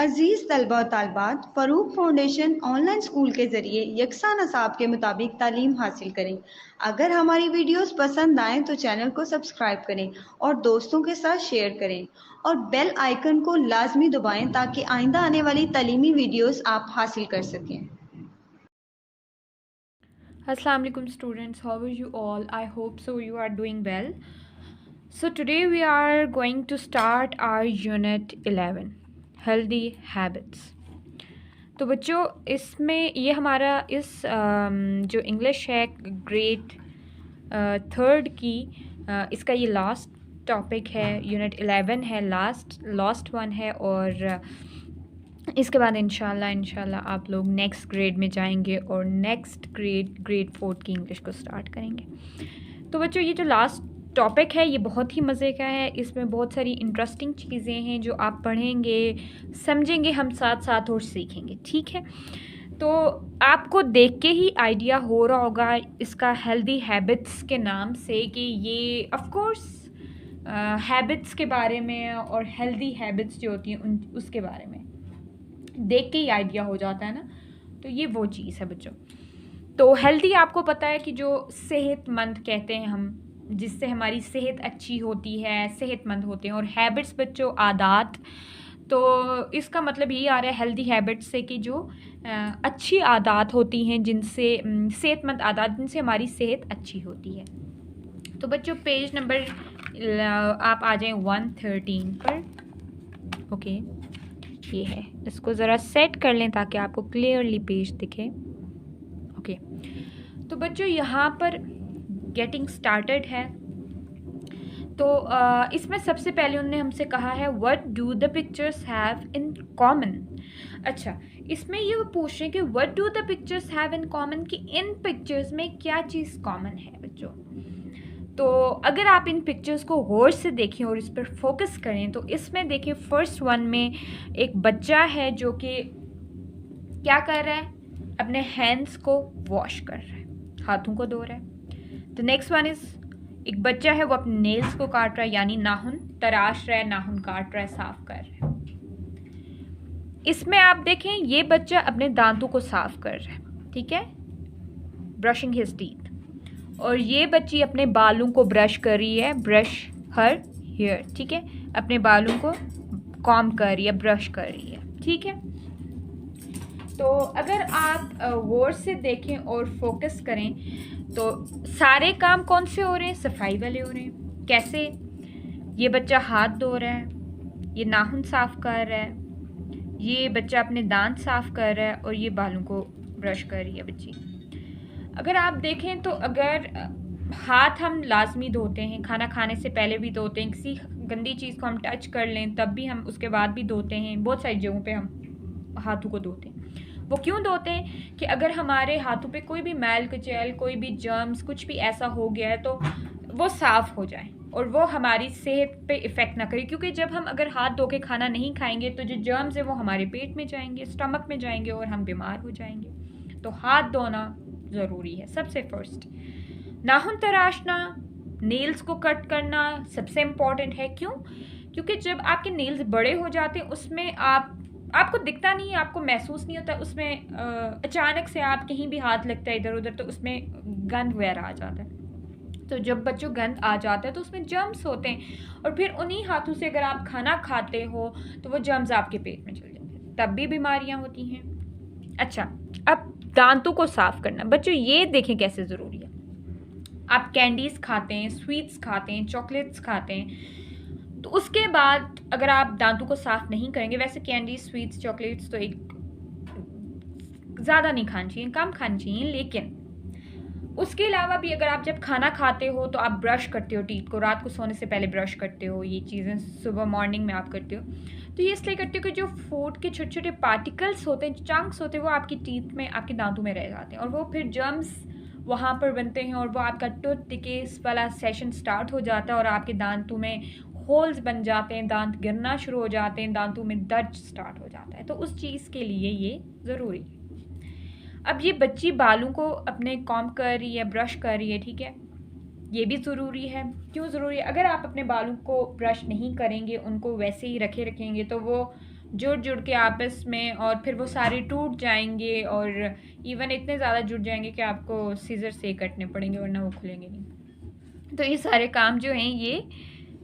अजीज़ तलबा और तालबात, Farooq foundation online school के ज़रिए यकसा नसाब के मुताबिक तालीम हासिल करें। अगर हमारी वीडियोस पसंद आएँ तो चैनल को सब्सक्राइब करें और दोस्तों के साथ शेयर करें और बेल आइकन को लाजमी दबाएं ताकि आइंदा आने वाली तालीमी वीडियोस आप हासिल कर सकें। Assalamu alaikum students, how are you all? I hope so you are doing well. So today we are going to start our unit 11 healthy habits. तो बच्चों इसमें ये हमारा इस जो इंग्लिश है ग्रेड थर्ड की इसका ये लास्ट टॉपिक है। यूनिट 11 है, लास्ट वन है और इसके बाद इंशाल्लाह आप लोग नेक्स्ट ग्रेड में जाएंगे और नेक्स्ट ग्रेड फोर्थ की इंग्लिश को स्टार्ट करेंगे। तो बच्चों ये जो लास्ट टॉपिक है ये बहुत ही मज़े का है। इसमें बहुत सारी इंटरेस्टिंग चीज़ें हैं जो आप पढ़ेंगे, समझेंगे, हम साथ साथ और सीखेंगे, ठीक है। तो आपको देख के ही आइडिया हो रहा होगा इसका हेल्दी हैबिट्स के नाम से कि ये ऑफ कोर्स हैबिट्स के बारे में और हेल्दी हैबिट्स जो होती हैं उसके बारे में देख के ही आइडिया हो जाता है ना। तो ये वो चीज़ है बच्चों। तो हेल्दी आपको पता है कि जो सेहतमंद कहते हैं हम, जिससे हमारी सेहत अच्छी होती है, सेहतमंद होते हैं। और हैबिट्स बच्चों आदत, तो इसका मतलब यही आ रहा है हेल्दी हैबिट्स से कि जो अच्छी आदत होती हैं, जिनसे सेहतमंद आदत जिनसे हमारी सेहत अच्छी होती है। तो बच्चों पेज नंबर आप आ जाएं 113 पर। ओके ये है, इसको ज़रा सेट कर लें ताकि आपको क्लियरली पेज दिखे। ओके तो बच्चों यहाँ पर गेटिंग स्टार्टेड है। तो इसमें सबसे पहले उन्होंने हमसे कहा है what do the pictures have in common. अच्छा, इसमें ये वो पूछ रहे हैं कि what do the pictures have in common, कि इन पिक्चर्स में क्या चीज़ कॉमन है बच्चों। तो अगर आप इन पिक्चर्स को गौर से देखें और इस पर फोकस करें तो इसमें देखें फर्स्ट वन में एक बच्चा है जो कि क्या कर रहा है, अपने हैंड्स को वॉश कर रहा है, हाथों को धो रहा है। द नेक्स्ट वन इज एक बच्चा है वो अपने नेल्स को काट रहा है, यानी नाखून तराश रहा है, नाखून काट रहा है, साफ कर रहा है। इसमें आप देखें ये बच्चा अपने दांतों को साफ कर रहा है, ठीक है, ब्रशिंग हिज टीथ। और ये बच्ची अपने बालों को ब्रश कर रही है, ब्रश हर हेयर, ठीक है, अपने बालों को कॉम कर रही है, ब्रश कर रही है, ठीक है। तो अगर आप गौर से देखें और फोकस करें तो सारे काम कौन से हो रहे हैं, सफाई वाले हो रहे हैं। कैसे, ये बच्चा हाथ धो रहा है, ये नाखून साफ कर रहा है, ये बच्चा अपने दांत साफ कर रहा है और ये बालों को ब्रश कर रही है बच्ची। अगर आप देखें तो अगर हाथ हम लाजमी धोते हैं, खाना खाने से पहले भी धोते हैं, किसी गंदी चीज़ को हम टच कर लें तब भी हम उसके बाद भी धोते हैं, बहुत सारी जगहों पे हम हाथों को धोते हैं। वो क्यों धोते हैं कि अगर हमारे हाथों पे कोई भी मैल कुचैल, कोई भी जर्म्स, कुछ भी ऐसा हो गया है तो वो साफ़ हो जाए और वो हमारी सेहत पे इफ़ेक्ट ना करे। क्योंकि जब हम अगर हाथ धो के खाना नहीं खाएंगे तो जो जर्म्स है वो हमारे पेट में जाएंगे, स्टमक में जाएंगे और हम बीमार हो जाएंगे। तो हाथ धोना ज़रूरी है सबसे फर्स्ट। नाखून तराशना, नेल्स को कट करना सबसे इम्पॉर्टेंट है। क्यों? क्योंकि जब आपके नेल्स बड़े हो जाते हैं उसमें आपको दिखता नहीं है, आपको महसूस नहीं होता, उसमें अचानक से आप कहीं भी हाथ लगता है इधर उधर तो उसमें गंद वगैरह आ जाता है। तो जब बच्चों गंद आ जाता है तो उसमें जर्म्स होते हैं और फिर उन्हीं हाथों से अगर आप खाना खाते हो तो वो जर्म्स आपके पेट में चले जाते हैं, तब भी बीमारियां होती हैं। अच्छा, अब दांतों को साफ करना बच्चों, ये देखें कैसे ज़रूरी है। आप कैंडीज़ खाते हैं, स्वीट्स खाते हैं, चॉकलेट्स खाते हैं, तो उसके बाद अगर आप दांतों को साफ नहीं करेंगे, वैसे कैंडीज, स्वीट्स, चॉकलेट्स तो एक ज़्यादा नहीं खानी चाहिए, कम खानी चाहिए, लेकिन उसके अलावा भी अगर आप जब खाना खाते हो तो आप ब्रश करते हो टीथ को, रात को सोने से पहले ब्रश करते हो, ये चीज़ें सुबह मॉर्निंग में आप करते हो। तो ये इसलिए करते हो कि जो फूड के छोटे छोटे पार्टिकल्स होते हैं, चंक्स होते हैं, वो आपकी टीथ में, आपके दांतों में रह जाते हैं और वो फिर जर्म्स वहाँ पर बनते हैं और वो आपका टूथ डिकेस वाला सेशन स्टार्ट हो जाता है और आपके दांतों में होल्स बन जाते हैं, दांत गिरना शुरू हो जाते हैं, दांतों में दर्द स्टार्ट हो जाता है। तो उस चीज़ के लिए ये ज़रूरी है। अब ये बच्ची बालों को अपने कॉम्ब कर रही है, ब्रश कर रही है, ठीक है, ये भी ज़रूरी है। क्यों ज़रूरी है? अगर आप अपने बालों को ब्रश नहीं करेंगे, उनको वैसे ही रखेंगे तो वो जुड़ जुड़ के आपस में, और फिर वो सारे टूट जाएंगे और इवन इतने ज़्यादा जुड़ जाएंगे कि आपको सीजर से कटने पड़ेंगे वरना वो खुलेंगे नहीं। तो ये सारे काम जो हैं ये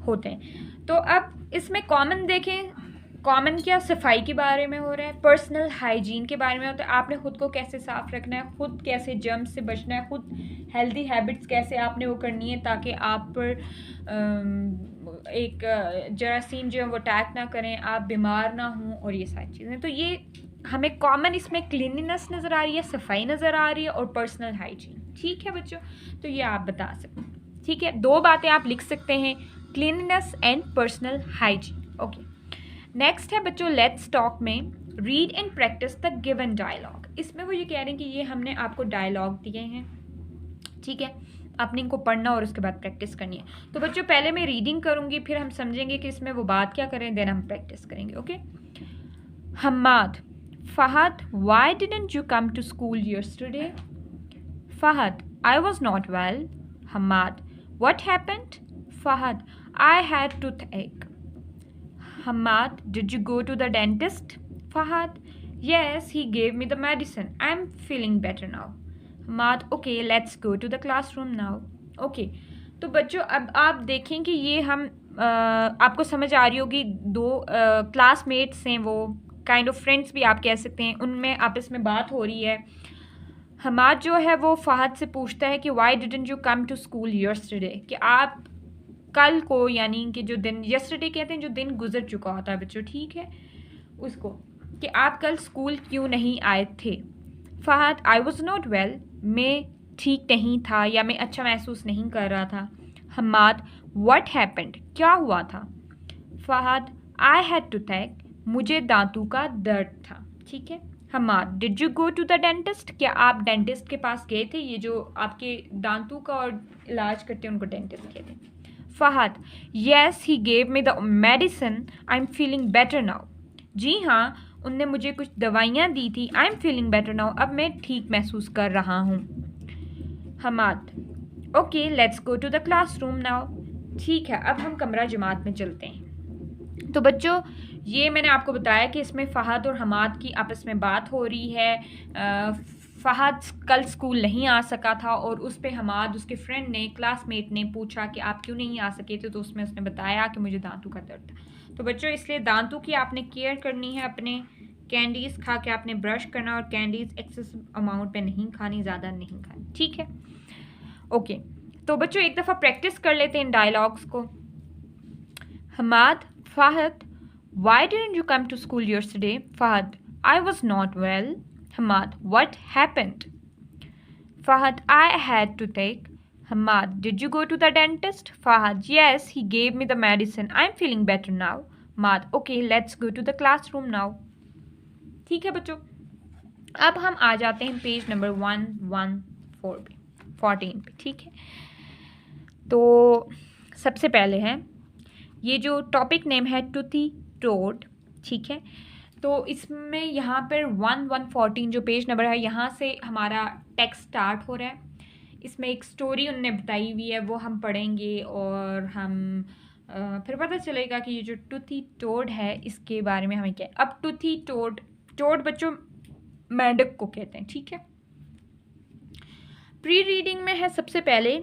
होते हैं। तो अब इसमें कॉमन देखें, कॉमन क्या सफाई के बारे में हो रहा है, पर्सनल हाइजीन के बारे में होता है, आपने खुद को कैसे साफ रखना है, खुद कैसे जर्म्स से बचना है, खुद हेल्दी हैबिट्स कैसे आपने वो करनी है ताकि आप पर एक जरासीम जो है वो अटैक ना करें, आप बीमार ना हों और ये सारी चीज़ें। तो ये हमें कॉमन इसमें क्लीनिनेस नज़र आ रही है, सफाई नज़र आ रही है और पर्सनल हाइजीन। ठीक है बच्चों, तो ये आप बता सकते हैं। ठीक है, दो बातें आप लिख सकते हैं, cleanliness and personal hygiene. Okay, next है बच्चों लेट्स टॉक में read and practice the given dialogue. इसमें वो ये कह रहे हैं कि ये हमने आपको डायलॉग दिए हैं, ठीक है, आपने इनको पढ़ना और उसके बाद प्रैक्टिस करनी है। तो बच्चों पहले मैं रीडिंग करूंगी, फिर हम समझेंगे कि इसमें वो बात क्या करें, देन हम प्रैक्टिस करेंगे। Okay, Hammad, Fahad, why didn't you come to school yesterday? Fahad, I was not well. Hamad, what happened? Fahad, I had toothache. Hamad, did you go to the dentist? Fahad, yes, he gave me the medicine. I'm feeling better now. Hamad, okay, let's go to the classroom now. Okay, तो बच्चों अब आप देखें कि ये हम आपको समझ आ रही होगी, दो क्लासमेट्स हैं, वो काइंड ऑफ फ्रेंड्स भी आप कह सकते हैं, उनमें आपस में बात हो रही है। हमाद जो है वो फ़हद से पूछता है कि why didn't you come to school yesterday, कि आप कल को, यानी कि जो दिन यस्टरडे कहते हैं जो दिन गुजर चुका होता है बच्चों, ठीक है, उसको, कि आप कल स्कूल क्यों नहीं आए थे। Fahd, I was not well, मैं ठीक नहीं था या मैं अच्छा महसूस नहीं कर रहा था। हमाद, व्हाट हैपेंड, क्या हुआ था। फ़हद, आई हैड टूथेक, मुझे दांतों का दर्द था। ठीक है। Hamad, did you go to the dentist, क्या आप डेंटिस्ट के पास गए थे, ये जो आपके दांतों का और इलाज करते हैं उनको डेंटिस्ट कहते हैं। Fahad, yes he gave me the medicine, I am feeling better now, जी हाँ उनने मुझे कुछ दवाइयाँ दी थी, I am feeling better now, अब मैं ठीक महसूस कर रहा हूँ। Hamad, okay let's go to the classroom now, ठीक है अब हम कमरा जमात में चलते हैं। तो बच्चों ये मैंने आपको बताया कि इसमें फ़हद और हमाद की आपस में बात हो रही है। फ़हद कल स्कूल नहीं आ सका था और उस पर हमाद, उसके फ्रेंड ने, क्लासमेट ने पूछा कि आप क्यों नहीं आ सके थे, तो उसमें उसने बताया कि मुझे दांतों का दर्द था। तो बच्चों इसलिए दांतों की आपने केयर करनी है, अपने कैंडीज़ खा के आपने ब्रश करना, और कैंडीज़ एक्सेस अमाउंट में नहीं खानी, ज़्यादा नहीं खानी, ठीक है। ओके, तो बच्चों एक दफ़ा प्रैक्टिस कर लेते हैं इन डायलॉग्स को। Hammad, Fahd, why didn't you come to school yesterday? Fahad, I was not well. Hamad, what happened? Fahad, I had to take. Hamad, did you go to the dentist? Fahad, yes, he gave me the medicine. I'm feeling better now. Hamad, okay, let's go to the classroom now. ठीक है बच्चों, अब हम आ जाते हैं page number 114 पे, 14 पे, ठीक है। तो सबसे पहले है ये जो टॉपिक नेम है टूथी टोड, ठीक है। तो इसमें यहाँ पर 114 जो पेज नंबर है, यहाँ से हमारा टेक्स्ट स्टार्ट हो रहा है। इसमें एक स्टोरी उनने बताई हुई है, वो हम पढ़ेंगे और हम फिर पता चलेगा कि ये जो टूथी टोड है इसके बारे में हमें क्या है। अब टूथी टोड, टोड बच्चों मेंढक को कहते हैं, ठीक है। प्री रीडिंग में है सबसे पहले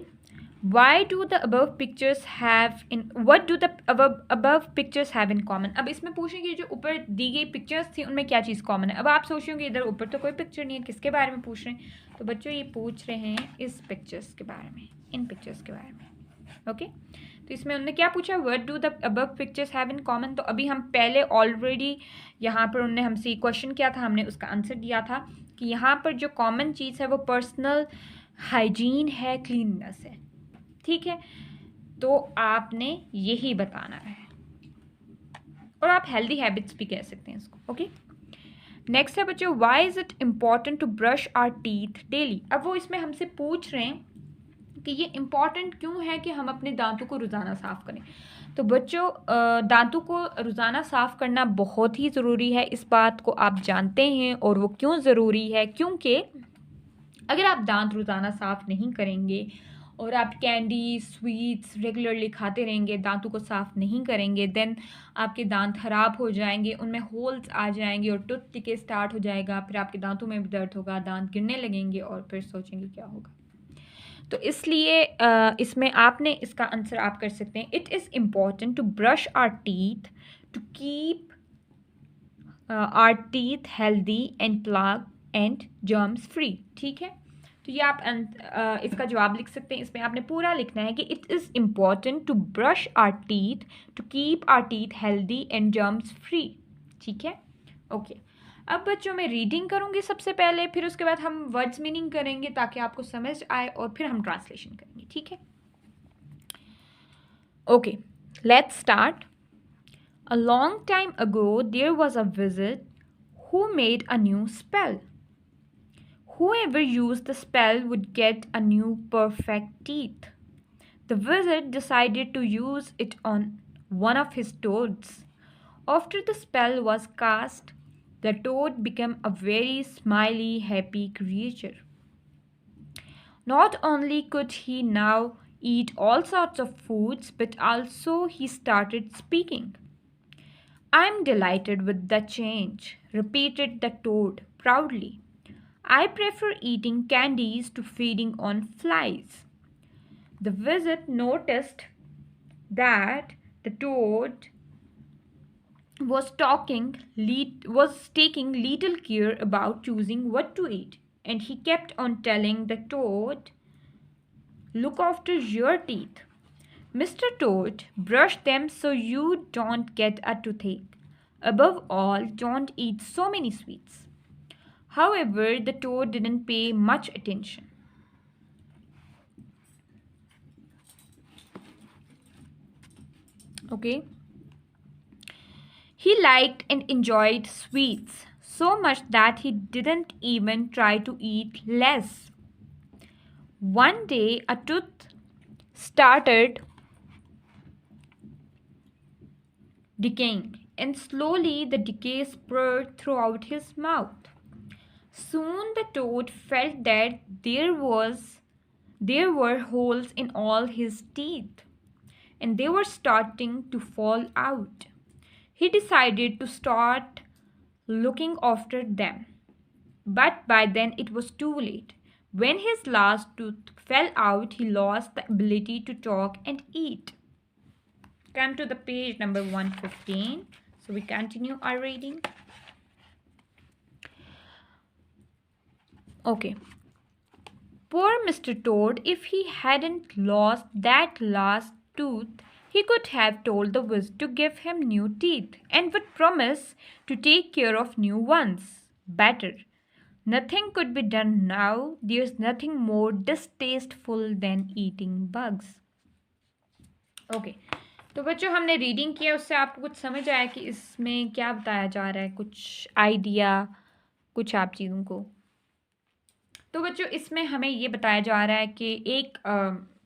Why do the above pictures have in what do the above pictures have in common? अब इसमें पूछेंगे जो ऊपर दी गई पिक्चर्स थी उनमें क्या चीज़ कॉमन है। अब आप सोचेंगे इधर ऊपर तो कोई पिक्चर नहीं है, किसके बारे में पूछ रहे हैं, तो बच्चों ये पूछ रहे हैं इस पिक्चर्स के बारे में, इन पिक्चर्स के बारे में। ओके, तो इसमें उन्होंने क्या पूछा, what do the above pictures have in common. तो अभी हम पहले ऑलरेडी यहाँ पर उन्होंने हमसे क्वेश्चन किया था, हमने उसका आंसर दिया था कि यहाँ पर जो कॉमन चीज़ है वो पर्सनल हाइजीन है, क्लीननेस है, ठीक है। तो आपने यही बताना है, और आप हेल्दी हैबिट्स भी कह सकते हैं इसको। ओके, नेक्स्ट है बच्चों why is it important to brush our teeth daily. अब वो इसमें हमसे पूछ रहे हैं कि ये इम्पॉर्टेंट क्यों है कि हम अपने दांतों को रोज़ाना साफ़ करें। तो बच्चों दांतों को रोज़ाना साफ़ करना बहुत ही ज़रूरी है, इस बात को आप जानते हैं। और वो क्यों ज़रूरी है, क्योंकि अगर आप दांत रोज़ाना साफ़ नहीं करेंगे और आप कैंडी स्वीट्स रेगुलरली खाते रहेंगे, दांतों को साफ़ नहीं करेंगे, देन आपके दांत ख़राब हो जाएंगे, उनमें होल्स आ जाएंगे और टूथ डिके स्टार्ट हो जाएगा, फिर आपके दांतों में भी दर्द होगा, दांत गिरने लगेंगे और फिर सोचेंगे क्या होगा। तो इसलिए इसमें आपने इसका आंसर आप कर सकते हैं, it is important to brush our teeth to keep our teeth healthy and plaque and germs free. ठीक है, तो ये आप इसका जवाब लिख सकते हैं। इसमें आपने पूरा लिखना है कि it is important to brush our teeth to keep our teeth healthy and germs free. ठीक है, ओके। अब बच्चों मैं रीडिंग करूँगी सबसे पहले, फिर उसके बाद हम वर्ड्स मीनिंग करेंगे ताकि आपको समझ आए, और फिर हम ट्रांसलेशन करेंगे। ठीक है, okay, let's start. A long time ago, there was a wizard who made a new spell. Whoever used the spell would get a new perfect teeth. The wizard decided to use it on one of his toads. After the spell was cast, the toad became a very smiley, happy creature. Not only could he now eat all sorts of foods, but also he started speaking. I'm delighted with the change, repeated the toad proudly. I prefer eating candies to feeding on flies. The wizard noticed that the toad was taking little care about choosing what to eat, and he kept on telling the toad, "Look after your teeth, Mr. Toad, brush them so you don't get a toothache. Above all, don't eat so many sweets." However, the toad didn't pay much attention. Okay? He liked and enjoyed sweets so much that he didn't even try to eat less. One day, a tooth started decaying, and slowly the decay spread throughout his mouth. Soon the toad felt that there were holes in all his teeth, and they were starting to fall out. He decided to start looking after them. But by then it was too late. When his last tooth fell out, he lost the ability to talk and eat. Come to the page number 115. So we continue our reading. Okay. Poor Mr. Toad, if he hadn't lost that last tooth, he could have told the wizard to give him new teeth and would promise to take care of new ones better. Nothing could be done now. There's nothing more distasteful than eating bugs. Okay. तो बच्चों हमने reading किया, उससे आपको कुछ समझ आया कि इसमें क्या बताया जा रहा है, कुछ आइडिया, कुछ आप चीज़ों को। तो बच्चों इसमें हमें ये बताया जा रहा है कि एक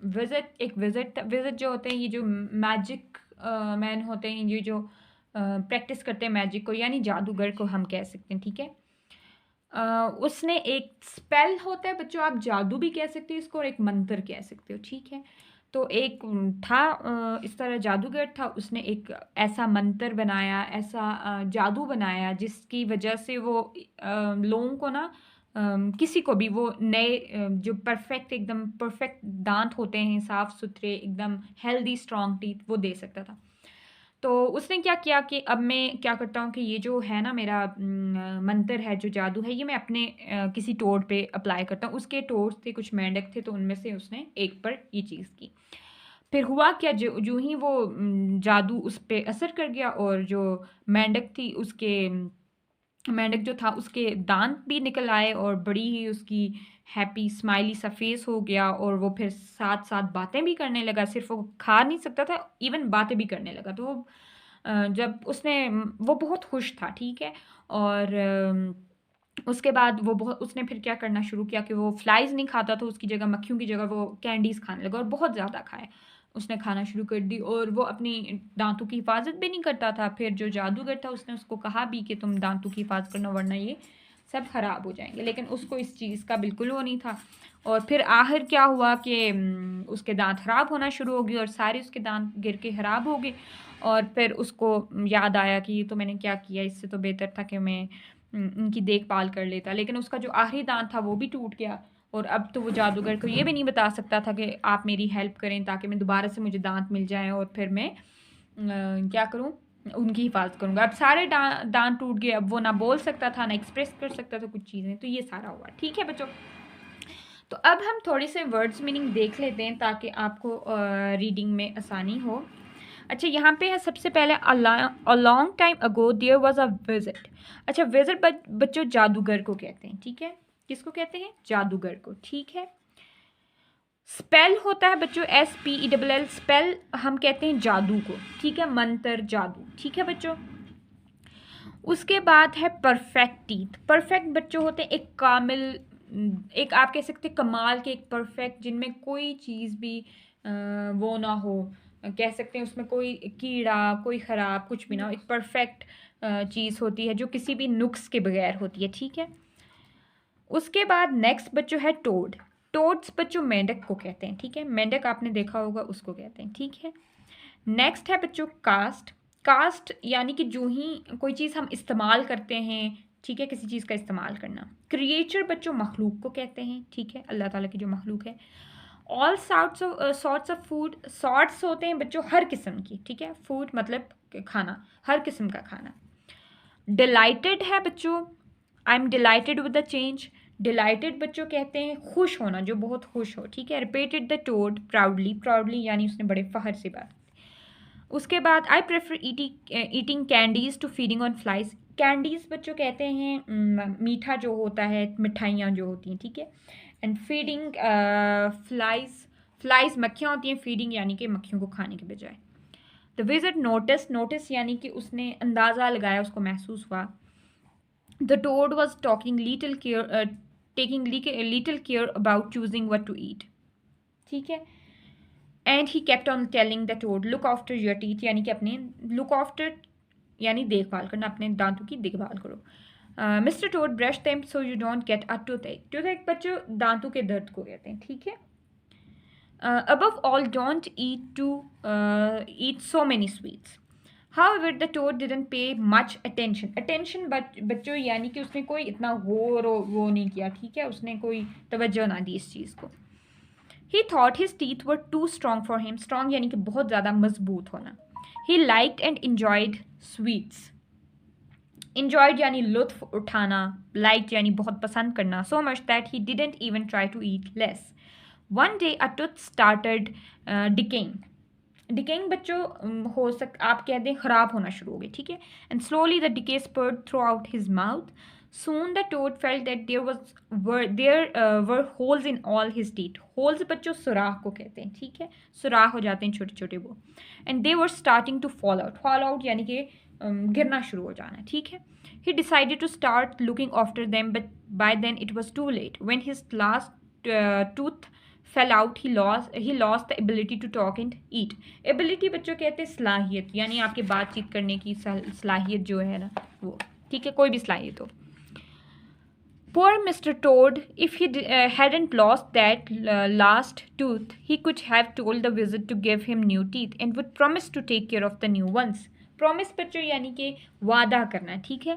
विजिट जो होते हैं, ये जो मैजिक मैन होते हैं, ये जो प्रैक्टिस करते हैं मैजिक को, यानी जादूगर को हम कह सकते हैं। ठीक है, उसने एक स्पेल होता है बच्चों, आप जादू भी कह सकते हो इसको और एक मंत्र कह सकते हो। ठीक है, तो एक था इस तरह जादूगर था, उसने एक ऐसा मंत्र बनाया, ऐसा जादू बनाया जिसकी वजह से वो लोगों को ना किसी को भी वो नए जो एकदम परफेक्ट दांत होते हैं, साफ सुथरे एकदम हेल्दी स्ट्रॉन्ग टीथ, वो दे सकता था। तो उसने क्या किया कि अब मैं क्या करता हूँ कि ये जो है ना मेरा मंत्र है, जो जादू है, ये मैं अपने किसी टोड पे अप्लाई करता हूँ। उसके टोड्स थे, कुछ मेंढक थे, तो उनमें से उसने एक पर ये चीज़ की। फिर हुआ क्या, जो ही वो जादू उस पर असर कर गया और जो मेंढक थी मेंढक जो था उसके दांत भी निकल आए और बड़ी ही उसकी हैप्पी स्माइली सा फेस हो गया, और वो फिर साथ साथ बातें भी करने लगा। सिर्फ वो खा नहीं सकता था, इवन बातें भी करने लगा। तो जब वो बहुत खुश था। ठीक है, और उसके बाद उसने फिर क्या करना शुरू किया कि वो फ्लाइज नहीं खाता था, उसकी जगह मक्खियों की जगह वो कैंडीज खाने लगा, और बहुत ज़्यादा खाए उसने, खाना शुरू कर दी। और वो अपनी दांतों की हिफाजत भी नहीं करता था। फिर जो जादूगर था उसने उसको कहा भी कि तुम दांतों की हिफाजत करना, वरना ये सब ख़राब हो जाएंगे। लेकिन उसको इस चीज़ का बिल्कुल वो नहीं था। और फिर आखिर क्या हुआ कि उसके दांत ख़राब होना शुरू हो गए और सारे उसके दांत गिर के ख़राब हो गए। और फिर उसको याद आया कि ये तो मैंने क्या किया, इससे तो बेहतर था कि मैं इनकी देखभाल कर लेता। लेकिन उसका जो आखिरी दांत था वो भी टूट गया। और अब तो वो जादूगर को ये भी नहीं बता सकता था कि आप मेरी हेल्प करें ताकि मैं दोबारा से मुझे दांत मिल जाएं और फिर मैं क्या करूं, उनकी हिफाजत करूंगा। अब सारे दांत टूट गए, अब वो ना बोल सकता था ना एक्सप्रेस कर सकता था कुछ चीज़ें। तो ये सारा हुआ। ठीक है बच्चों, तो अब हम थोड़े से वर्ड्स मीनिंग देख लेते हैं ताकि आपको रीडिंग में आसानी हो। अच्छा, यहाँ पे है सबसे पहले a long time ago there was a wizard. अच्छा, विजिट बच्चों जादूगर को कहते हैं। ठीक है, किसको कहते हैं? जादूगर को। ठीक है, स्पेल होता है बच्चों SPELL, स्पेल हम कहते हैं जादू को। ठीक है, मंत्र, जादू। ठीक है बच्चों, उसके बाद है परफेक्ट टीथ। परफेक्ट बच्चों होते हैं एक कामिल, एक आप कह सकते हैं कमाल के, एक परफेक्ट जिनमें कोई चीज़ भी वो ना हो, कह सकते हैं उसमें कोई कीड़ा कोई ख़राब कुछ भी ना हो। एक परफेक्ट चीज़ होती है जो किसी भी नुक्स के बगैर होती है। ठीक है, उसके बाद नेक्स्ट बच्चों है टोड। टोड्स बच्चों मेंढक को कहते हैं। ठीक है, मेंढक आपने देखा होगा, उसको कहते हैं। ठीक है, नेक्स्ट है बच्चों कास्ट। कास्ट यानी कि जो ही कोई चीज़ हम इस्तेमाल करते हैं। ठीक है, किसी चीज़ का इस्तेमाल करना। क्रिएचर बच्चों मखलूक को कहते हैं। ठीक है, अल्लाह ताला की जो मखलूक है। All sorts of food, sorts होते हैं बच्चों हर किस्म की। ठीक है, फूड मतलब खाना, हर किस्म का खाना। डिलाइटेड है बच्चों, आई am delighted with the change. Dilated बच्चों कहते हैं खुश होना, जो बहुत खुश हो। ठीक है, repeated the toad proudly, proudly यानी उसने बड़े फखर से बात। उसके बाद I prefer eating candies to feeding on flies. Candies बच्चों कहते हैं मीठा जो होता है, मिठाइयाँ जो होती हैं। ठीक है, एंड फीडिंग फ्लाइज, फ्लाइज मक्खियाँ होती हैं, फीडिंग यानी कि मक्खियों को खाने के बजाय। द विजिट नोटिस, नोटिस यानी कि उसने अंदाज़ा लगाया, उसको महसूस हुआ। The toad was talking little care, taking little care about choosing what to eat. ठीक है, and he kept on telling the toad look after your teeth, यानी कि अपने लुक आफ्टर यानी देखभाल करना, अपने दांतों की देखभाल करो। Mister Todd brush them so you don't get a toothache. Toothache बच्चों दांतों के दर्द को कहते हैं। ठीक है, above all don't eat so many sweets. However, the toad didn't pay much attention. Attention बच्चों यानी कि उसने कोई इतना गौर वो नहीं किया। ठीक है, उसने कोई तवज्जो ना दी इस चीज़ को। He thought his teeth were too strong for him. Strong यानी कि बहुत ज़्यादा मजबूत होना। He liked and enjoyed sweets. Enjoyed यानी लुत्फ उठाना, liked यानी बहुत पसंद करना, so much that he didn't even try to eat less. One day a tooth started decaying. Decaying बच्चों आप कह दें ख़राब होना शुरू हो गई। ठीक है, and slowly the decay spread throughout his mouth. Soon the toad felt that there were holes in all his teeth. Holes बच्चों सुराख को कहते हैं। ठीक है, सुराख हो जाते हैं छोटे छोटे वो। And they were starting to fall out. Fall out यानी कि गिरना शुरू हो जाना। ठीक है, he decided to start looking after them, but by then it was too late. When his last tooth fell out, he lost the ability to talk and eat. Ability बच्चों कहते हैं सलाहियत, यानी आपके बातचीत करने की सलाहियत जो है ना वो। ठीक है, कोई भी सलाहियत हो। Poor Mr. Toad, if he hadn't lost that last tooth, he could have told the wizard to give him new teeth and would promise to take care of the new ones. Promise बच्चों यानी कि वादा करना। ठीक है,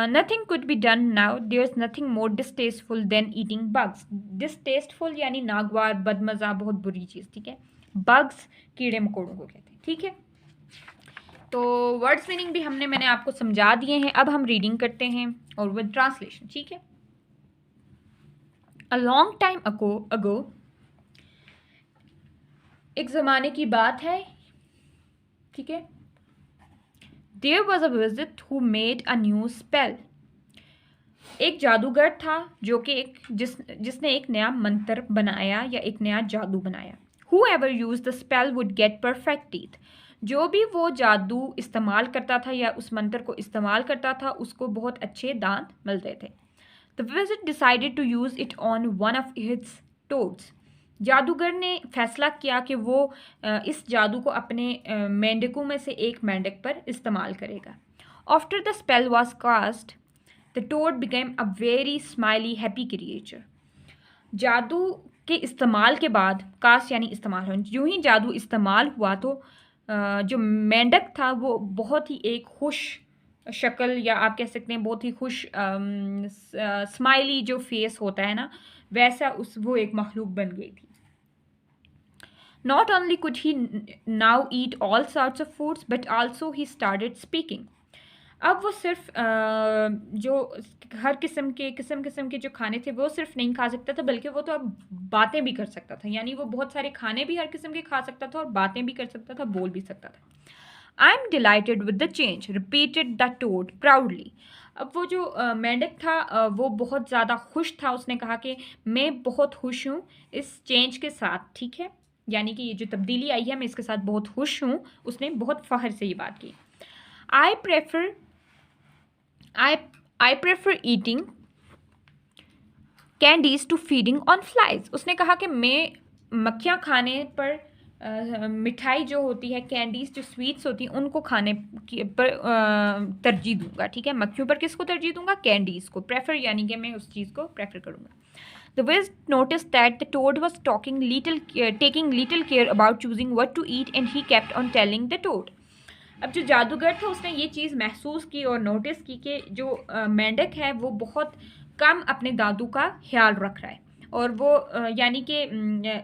nothing could be done now. There's nothing more distasteful than eating bugs. Distasteful यानी नागवार, बदमज़ा, बहुत बुरी चीज़। ठीक है, bugs कीड़े मकोड़ों को कहते हैं। ठीक है, तो वर्ड्स मीनिंग भी मैंने आपको समझा दिए हैं। अब हम रीडिंग करते हैं और विद ट्रांसलेशन। ठीक है, अ लॉन्ग टाइम अगो, एक ज़माने की बात है। ठीक है, there was a wizard who made a new spell. एक जादूगर था जो कि जिसने एक नया मंत्र बनाया या एक नया जादू बनाया। Who ever use the spell would get perfect teeth. जो भी वो जादू इस्तेमाल करता था या उस मंत्र को इस्तेमाल करता था उसको बहुत अच्छे दांत मिलते थे। The wizard decided to use it on one of his toads. जादूगर ने फैसला किया कि वो इस जादू को अपने मेंढकों में से एक मेंढक पर इस्तेमाल करेगा। After the spell was cast, the toad became a very smiley happy creature. जादू के इस्तेमाल के बाद, कास्ट यानी इस्तेमाल हो, यूं ही जादू इस्तेमाल हुआ तो जो मेंढक था वो बहुत ही एक खुश शक्ल, या आप कह सकते हैं बहुत ही खुश स्माइली जो फेस होता है ना, वैसा वो एक मखलूक बन गई थी। Not only could he now eat all sorts of foods, but also he started speaking. अब वो सिर्फ जो हर किस्म के जो खाने थे वो सिर्फ नहीं खा सकता था, बल्कि वो तो अब बातें भी कर सकता था। यानी वो बहुत सारे खाने भी हर किस्म के खा सकता था और बातें भी कर सकता था, बोल भी सकता था। I am delighted with the change, repeated the toad proudly. अब वो जो मेंढक था वो बहुत ज़्यादा खुश था। उसने कहा कि मैं बहुत खुश हूँ इस चेंज के साथ, ठीक है, यानी कि ये जो तब्दीली आई है मैं इसके साथ बहुत खुश हूँ। उसने बहुत फ़ख्र से ये बात की। I prefer eating candies to feeding on flies. उसने कहा कि मैं मक्खियाँ खाने पर मिठाई जो होती है, कैंडीज जो स्वीट्स होती हैं, उनको खाने पर तरजीह दूंगा, ठीक है। मक्खियों पर किसको तरजीह दूंगा? कैंडीज़ को। प्रेफर यानी कि मैं उस चीज़ को प्रेफर करूँगा। The wizard noticed that the toad was taking little care about choosing what to eat, and he kept on telling the toad. अब जो जादूगर था उसने ये चीज़ महसूस की और नोटिस की कि जो मेंढक है वो बहुत कम अपने दादू का ख्याल रख रहा है, और वो यानी कि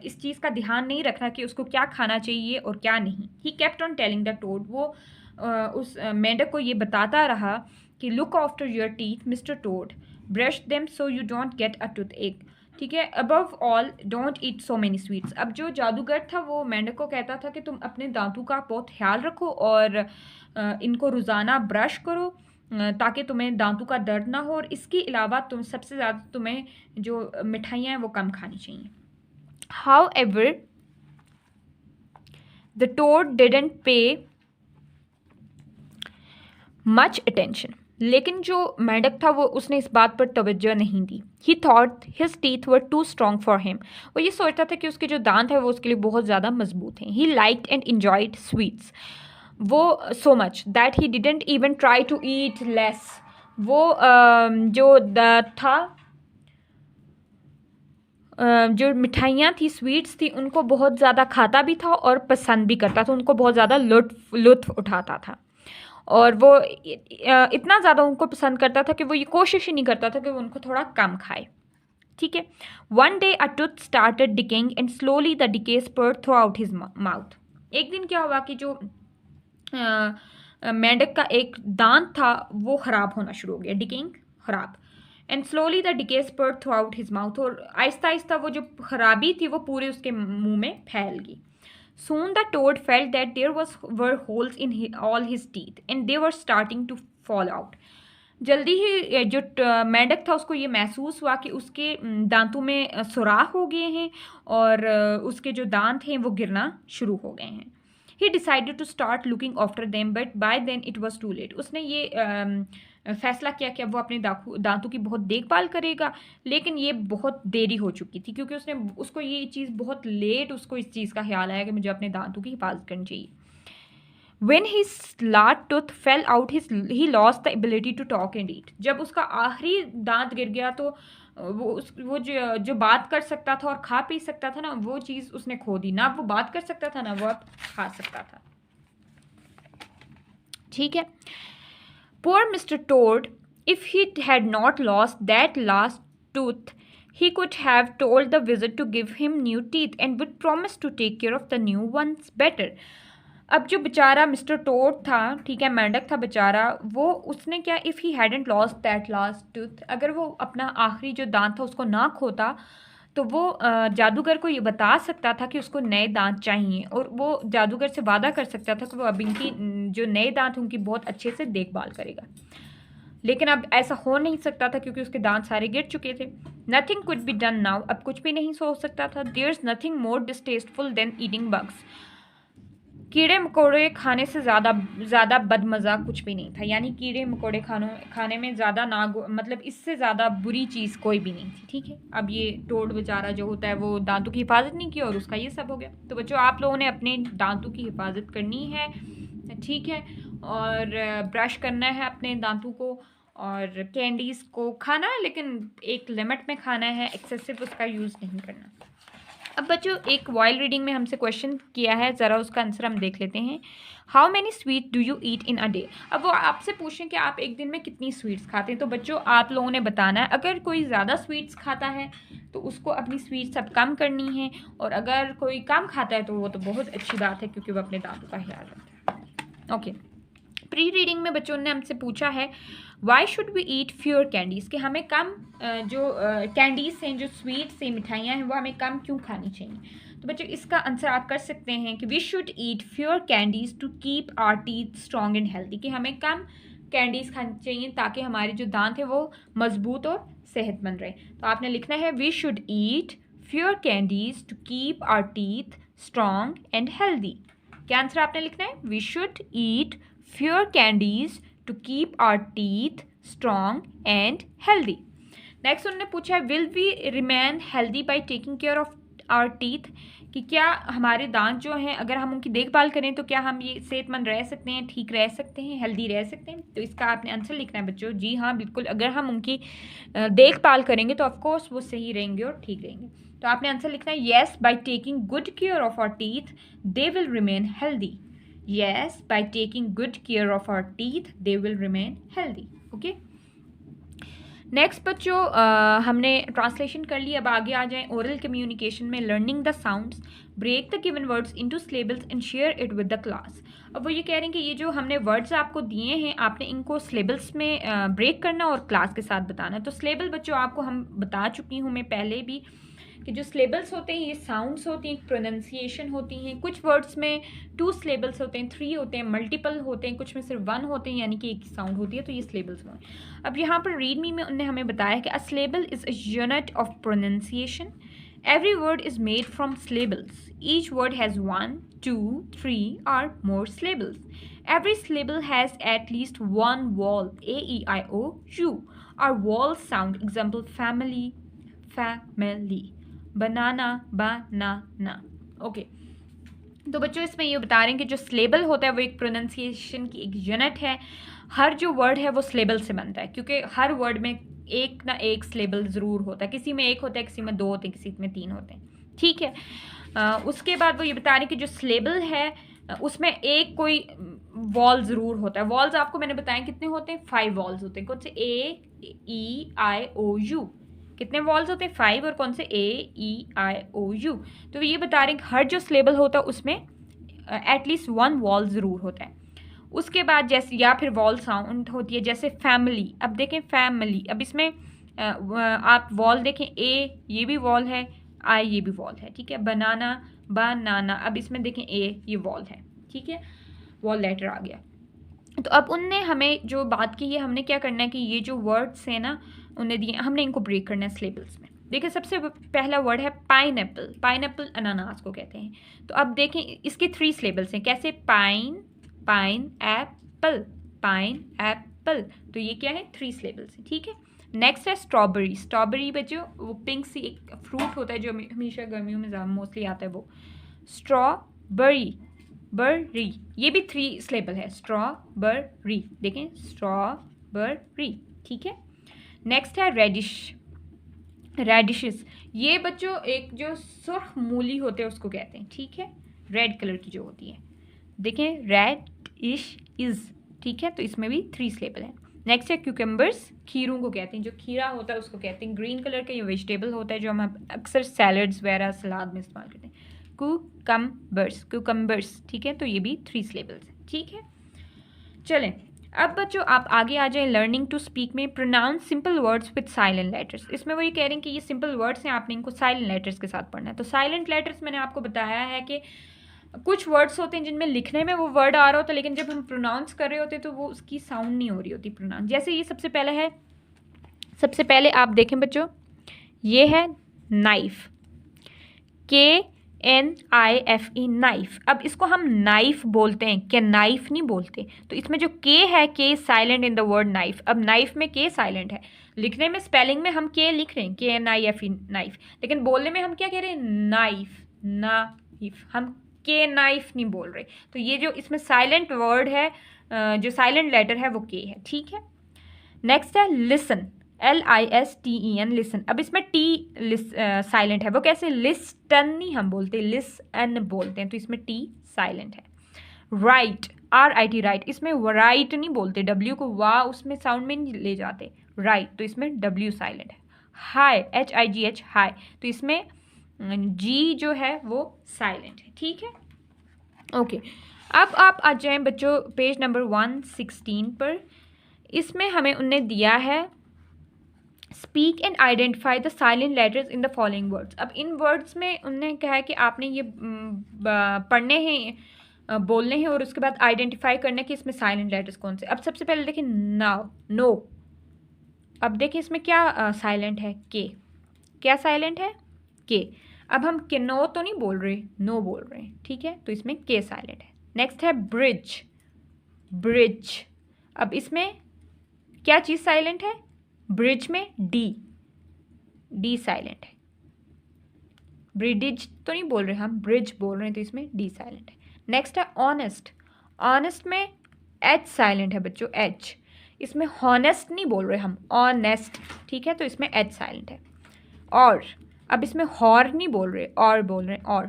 इस चीज़ का ध्यान नहीं रख रहा कि उसको क्या खाना चाहिए और क्या नहीं। He kept on telling the toad. वो उस मेंढक को ये बताता रहा कि look after your teeth, Mr. Toad. Brush them so you don't get a toothache. ठीक है। Above all don't eat so many sweets. अब जो जादूगर था वो मेंढक को कहता था कि तुम अपने दांतों का बहुत ख्याल रखो और इनको रोज़ाना ब्रश करो ताकि तुम्हें दांतों का दर्द ना हो, और इसके अलावा सबसे ज़्यादा तुम्हें जो मिठाइयाँ हैं वो कम खानी चाहिए। However the toad didn't pay much attention. लेकिन जो मेंढक था वो उसने इस बात पर तवज्जो नहीं दी। He thought his teeth were too strong for him. वो ये सोचता था कि उसके जो दांत है वो उसके लिए बहुत ज़्यादा मजबूत हैं। He liked and enjoyed sweets, वो so much that he didn't even try to eat less. वो जो मिठाइयाँ थी, स्वीट्स थी, उनको बहुत ज़्यादा खाता भी था और पसंद भी करता था, उनको बहुत ज़्यादा लुत्फ़ उठाता था, और वो इतना ज़्यादा उनको पसंद करता था कि वो ये कोशिश ही नहीं करता था कि वो उनको थोड़ा कम खाए, ठीक है। One day a tooth started decaying and slowly the decay spread through out his mouth. एक दिन क्या हुआ कि जो मेंढक का एक दांत था वो ख़राब होना शुरू हो गया, डिकेइंग ख़राब, and slowly the decay spread through out his mouth, और आहिस्ता आहिस्ता वो जो खराबी थी वो पूरे उसके मुंह में फैल गई। Soon the toad felt that there were holes in all his teeth and they were starting to fall out. जल्दी ही जो मेंढक था उसको ये महसूस हुआ कि उसके दांतों में सुराख हो गए हैं और उसके जो दांत हैं वो गिरना शुरू हो गए हैं। He decided to start looking after them, but by then it was too late. उसने ये फैसला किया कि अब वो अपने दांतों की बहुत देखभाल करेगा, लेकिन ये बहुत देरी हो चुकी थी, क्योंकि उसको ये चीज़ बहुत लेट उसको इस चीज़ का ख्याल आया कि मुझे अपने दांतों की हिफाजत करनी चाहिए। When his last tooth fell out, he lost the ability to talk and eat. जब उसका आखिरी दांत गिर गया तो वो जो बात कर सकता था और खा पी सकता था ना, वो चीज़ उसने खो दी। ना वो बात कर सकता था ना वो अब खा सकता था, ठीक है। Poor Mr. Toad, if he had not lost that last tooth, he could have told the wizard to give him new teeth and would promise to take care of the new ones better. अब जो बेचारा mister toad था, ठीक है, मेंढक था बेचारा, वो उसने क्या, if he hadn't lost that last tooth, अगर वो अपना आखिरी जो दांत था उसको ना खोता तो वो जादूगर को ये बता सकता था कि उसको नए दांत चाहिए, और वो जादूगर से वादा कर सकता था कि वो अब इनकी जो नए दांत उनकी बहुत अच्छे से देखभाल करेगा। लेकिन अब ऐसा हो नहीं सकता था क्योंकि उसके दांत सारे गिर चुके थे। Nothing could be done now, अब कुछ भी नहीं हो सकता था। There is nothing more distasteful than eating bugs. कीड़े मकोड़े खाने से ज़्यादा बदमज़ा कुछ भी नहीं था, यानी कीड़े मकोड़े खाने में ज़्यादा मतलब इससे ज़्यादा बुरी चीज़ कोई भी नहीं थी, ठीक है। अब ये टोड बेचारा जो होता है वो दांतों की हिफाजत नहीं की और उसका ये सब हो गया। तो बच्चों, आप लोगों ने अपने दांतों की हिफाजत करनी है, ठीक है, और ब्रश करना है अपने दांतों को, और कैंडीज़ को खाना है, लेकिन एक लिमिट में खाना है, एक्सेसिव उसका यूज़ नहीं करना। अब बच्चों एक वॉइल रीडिंग में हमसे क्वेश्चन किया है, ज़रा उसका आंसर हम देख लेते हैं। How many sweet do you eat in a day? अब वो आपसे पूछें कि आप एक दिन में कितनी स्वीट्स खाते हैं, तो बच्चों आप लोगों ने बताना है। अगर कोई ज़्यादा स्वीट्स खाता है तो उसको अपनी स्वीट्स अब कम करनी है, और अगर कोई कम खाता है तो वो तो बहुत अच्छी बात है, क्योंकि वो अपने दांतों का ख्याल रखता है। ओके, प्री रीडिंग में बच्चों ने हमसे पूछा है why should we eat fewer candies, कि हमें कम जो कैंडीज़ हैं, जो स्वीट्स हैं, मिठाइयाँ हैं, वो हमें कम क्यों खानी चाहिए। तो बच्चों इसका आंसर आप कर सकते हैं कि we should eat fewer candies to keep our teeth strong and healthy, कि हमें कम कैंडीज़ खानी चाहिए ताकि हमारे जो दांत है वो मजबूत और सेहतमंद रहे। तो आपने लिखना है we should eat fewer candies to keep our teeth strong and healthy. क्या आंसर आपने लिखना है? We should eat fewer candies to keep our teeth strong and healthy. Next उन्होंने पूछा है will we remain healthy by taking care of our teeth, कि क्या हमारे दांत जो हैं अगर हम उनकी देखभाल करें तो क्या हम ये सेहतमंद रह सकते हैं, ठीक रह सकते हैं, हेल्दी रह सकते हैं। तो इसका आपने आंसर लिखना है बच्चों, जी हाँ बिल्कुल, अगर हम उनकी देखभाल करेंगे तो ऑफकोर्स वो सही रहेंगे और ठीक रहेंगे। तो आपने आंसर लिखना है yes by taking good care of our teeth they will remain healthy. Yes, by taking good care of our teeth, they will remain healthy. Okay. Next बच्चों हमने ट्रांसलेशन कर ली, अब आगे आ जाएं ओरल कम्युनिकेशन में। Learning the sounds, break the given words into syllables and share it with the class. अब वो ये कह रहे हैं कि ये जो हमने वर्ड्स आपको दिए हैं, आपने इनको सिलेबल्स में ब्रेक करना और क्लास के साथ बताना। तो सिलेबल बच्चों आपको हम बता चुकी हूँ मैं पहले भी, कि जो सिलेबल्स होते हैं ये साउंड्स होती हैं, प्रोनाउंसिएशन होती हैं। कुछ वर्ड्स में 2 सिलेबल्स होते हैं, 3 होते हैं, मल्टीपल होते हैं, कुछ में सिर्फ 1 होते हैं, यानी कि एक ही साउंड होती है, तो ये सिलेबल्स में। अब यहाँ पर रीड मी में उन्होंने हमें बताया कि a syllable is a unit of pronunciation. Every word is made from syllables. Each word has 1, 2, 3 or more syllables. Every syllable has at least one vowel, A, E, I, O, U. Our vowels sound, example family, family, banana, banana. Okay, तो बच्चों इसमें ये बता रहे हैं कि जो syllable होता है वो एक प्रोनाउंसिएशन की एक यूनिट है। हर जो वर्ड है वो सिलेबल से बनता है, क्योंकि हर वर्ड में एक ना एक सिलेबल ज़रूर होता है। किसी में एक होता है, किसी में 2 होते हैं, किसी में 3 होते हैं। ठीक है। उसके बाद वो ये बता रहे हैं कि जो सिलेबल है उसमें एक कोई वॉल ज़रूर होता है। वॉल्स आपको मैंने बताया कितने होते हैं, 5 वॉल्स होते हैं। कौन से? A, E, I, O, U। कितने वॉल्स होते हैं? 5। और कौन से? A, E, I, O, U। तो ये बता रहे हैं कि हर जो सिलेबल होता है उसमें एटलीस्ट 1 वॉल ज़रूर होता है। उसके बाद जैसे, या फिर वॉल साउंड होती है, जैसे फैमिली। अब देखें फैमिली, अब इसमें आप वॉल देखें, ए ये भी वॉल है, आई ये भी वॉल है। ठीक है। बनाना, बनाना, अब इसमें देखें ए ये वॉल है। ठीक है, वॉल लेटर आ गया। तो अब उनने हमें जो बात की है, हमने क्या करना है कि ये जो वर्ड्स हैं ना उन्हें दिए, हमने इनको ब्रेक करना है सिलेबल्स में। देखिए सबसे पहला वर्ड है पाइनएप्पल। पाइनएप्पल अनानास को कहते हैं। तो अब देखें इसके 3 सिलेबल्स हैं। कैसे? Pine, pine Apple, pine Apple. तो ये क्या है? 3 सिलेबल्स हैं। ठीक है। नेक्स्ट है स्ट्रॉबेरी। स्ट्रॉबेरी बच्चों वो पिंक सी एक फ्रूट होता है जो हमेशा गर्मियों में ज़्यादा मोस्टली आता है, वो स्ट्रॉबेरी, बरी, ये भी 3 सिलेबल है। स्ट्रॉबेरी, देखें स्ट्रॉबेरी। ठीक है। नेक्स्ट है रेडिश, रेडिशेस। ये बच्चों एक जो सुर्ख मूली होते हैं उसको कहते हैं। ठीक है, रेड कलर की जो होती है, देखें रेडिश इज। ठीक है, तो इसमें भी 3 सिलेबल है। नेक्स्ट है क्यूकम्बर्स। खीरों को कहते हैं, जो खीरा होता है उसको कहते हैं। ग्रीन कलर का ये वेजिटेबल होता है जो हम अक्सर सैलड्स वगैरह सलाद में इस्तेमाल करते हैं। कुकम्बर्स, कुकम्बर्स। ठीक है, तो ये भी 3 सिलेबल्स हैं। ठीक है, चलें अब बच्चों आप आगे आ जाएं लर्निंग टू स्पीक में। Pronounce simple words with silent letters. इसमें वो ये कह रहे हैं कि ये सिंपल वर्ड्स हैं, आपने इनको साइलेंट लेटर्स के साथ पढ़ना है। तो साइलेंट लेटर्स मैंने आपको बताया है कि कुछ वर्ड्स होते हैं जिनमें लिखने में वो वर्ड आ रहा होता है, लेकिन जब हम प्रोनाउंस कर रहे होते हैं तो वो उसकी साउंड नहीं हो रही होती प्रोनाउंस। जैसे ये सबसे पहले है, सबसे पहले आप देखें बच्चों, ये है नाइफ, KNIFE, नाइफ। अब इसको हम नाइफ बोलते हैं, क्या नाइफ नहीं बोलते। तो इसमें जो के है, के silent in the word knife. अब नाइफ में के साइलेंट है, लिखने में स्पेलिंग में हम के लिख रहे हैं, KNIFE नाइफ, लेकिन बोलने में हम क्या कह रहे हैं? Knife, knife. हम के नाइफ नहीं बोल रहे। तो ये जो इसमें साइलेंट वर्ड है, जो साइलेंट लेटर है वो के है। ठीक है। नेक्स्ट है लिसन, LISTEN, लिसन। अब इसमें टी साइलेंट है, वो कैसे, लिस्टन नहीं हम बोलते, लिसन बोलते हैं, तो इसमें टी साइलेंट है। राइट, RIT, राइट, इसमें राइट नहीं बोलते, W को वाह उसमें साउंड में नहीं ले जाते, राइट, तो इसमें W साइलेंट है। हाई, HIGH, हाई, तो इसमें G जो है वो साइलेंट है। ठीक है, ओके। अब आप आ जाएं बच्चों पेज नंबर 116 पर। इसमें हमें उनने दिया है speak and identify the silent letters in the following words. अब इन वर्ड्स में उन्होंने कहा है कि आपने ये पढ़ने हैं, बोलने हैं, और उसके बाद आइडेंटिफाई करना है कि इसमें साइलेंट लेटर्स कौन से। अब सबसे पहले देखिए नाउ, नो। अब देखिए इसमें क्या साइलेंट है, के। क्या साइलेंट है, के। अब हम के नो तो नहीं बोल रहे, नो बोल रहे हैं, ठीक है, तो इसमें के साइलेंट है। नेक्स्ट है ब्रिज, ब्रिज। अब इसमें क्या चीज़ साइलेंट है, ब्रिज में डी साइलेंट है। ब्रिडिज तो नहीं बोल रहे हम, ब्रिज बोल रहे हैं, तो इसमें डी साइलेंट है। नेक्स्ट है ऑनेस्ट, ऑनेस्ट में एच साइलेंट है बच्चों, एच। इसमें हॉनेस्ट नहीं बोल रहे हम, ऑनेस्ट, ठीक है, तो इसमें एच साइलेंट है। और अब इसमें हॉर नहीं बोल रहे, और बोल रहे हैं और,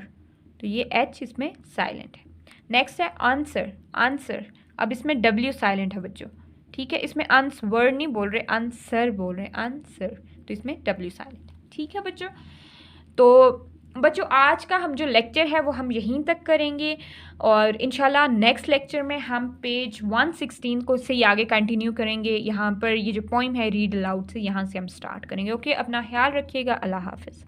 तो ये एच इसमें साइलेंट है। नेक्स्ट है आंसर, आंसर। अब इसमें डब्ल्यू साइलेंट है बच्चों, ठीक है, इसमें आंसर नहीं बोल रहे, आंसर बोल रहे हैं, आंसर, तो इसमें डब्ल्यू साइलेंट है। ठीक है बच्चों, तो बच्चों आज का हम जो लेक्चर है वो हम यहीं तक करेंगे, और इंशाल्लाह नेक्स्ट लेक्चर में हम पेज 116 को से ही आगे कंटिन्यू करेंगे। यहाँ पर ये जो पोइम है रीड अलाउड से, यहाँ से हम स्टार्ट करेंगे। ओके, अपना ख्याल रखिएगा, अल्लाह हाफिज़।